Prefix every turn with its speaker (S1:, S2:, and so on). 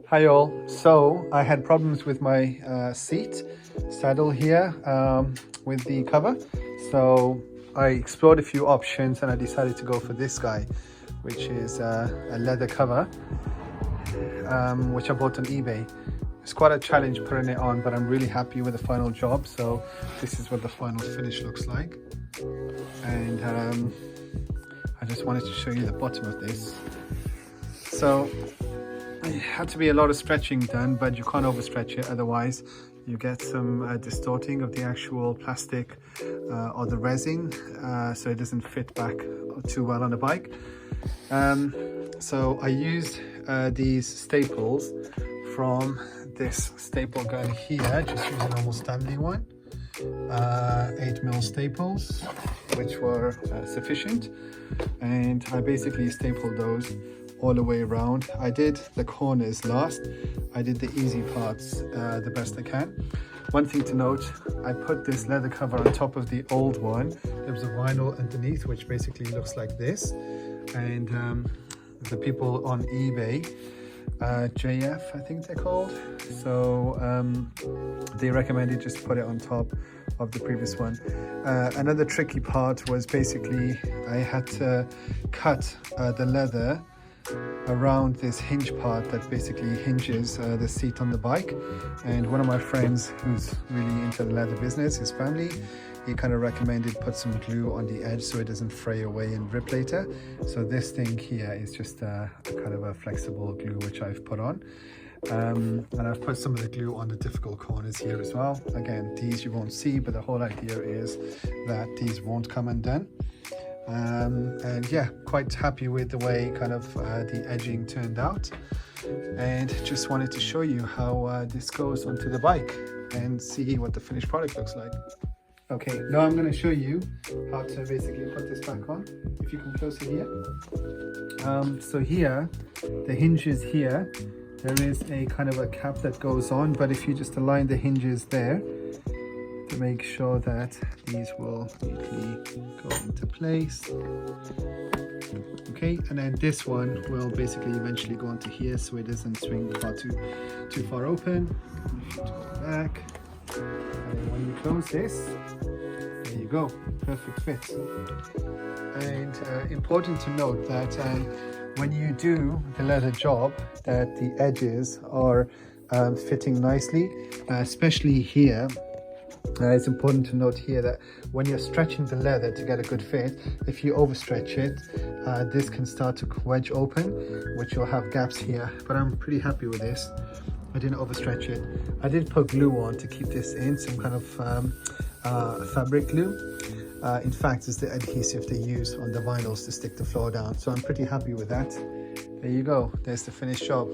S1: Hi all. So I had problems with my seat saddle here with the cover. So I explored a few options and I decided to go for this guy, which is a leather cover, which I bought on eBay. It's quite a challenge putting it on, but I'm really happy with the final job. So this is what the final finish looks like. And I just wanted to show you the bottom of this. So it had to be a lot of stretching done, but you can't overstretch it, otherwise you get some distorting of the actual plastic or the resin, so it doesn't fit back too well on the bike. So I used these staples from this staple gun here, just using a normal Stanley one, 8mm staples, which were sufficient, and I basically stapled those all the way around. I did the corners last. I did the easy parts the best I can. One thing to note, I put this leather cover on top of the old one. There was a vinyl underneath, which basically looks like this. And the people on eBay, JF I think they're called, so they recommended just put it on top of the previous one. Another tricky part was basically I had to cut the leather around this hinge part that basically hinges the seat on the bike. And one of my friends who's really into the leather business, his family, he kind of recommended put some glue on the edge so it doesn't fray away and rip later. So this thing here is just a kind of a flexible glue which I've put on. And I've put some of the glue on the difficult corners here as well. Again, these you won't see, but the whole idea is that these won't come undone. And yeah, quite happy with the way kind of the edging turned out, and just wanted to show you how this goes onto the bike and see what the finished product looks like. Okay, now I'm going to show you how to basically put this back on. If you come closer here, so here the hinges here, there is a kind of a cap that goes on, but if you just align the hinges there to make sure that these will neatly go into place. Okay, and then this one will basically eventually go onto here so it doesn't swing too far open. Go back, and when you close this, there you go, perfect fit. And important to note that when you do the leather job, that the edges are fitting nicely, especially here. It's important to note here that when you're stretching the leather to get a good fit, if you overstretch it, this can start to wedge open, which will have gaps here. But I'm pretty happy with this. I didn't overstretch it. I did put glue on to keep this in, some kind of fabric glue. In fact, it's the adhesive they use on the vinyls to stick the floor down. So I'm pretty happy with that. There you go. There's the finished job.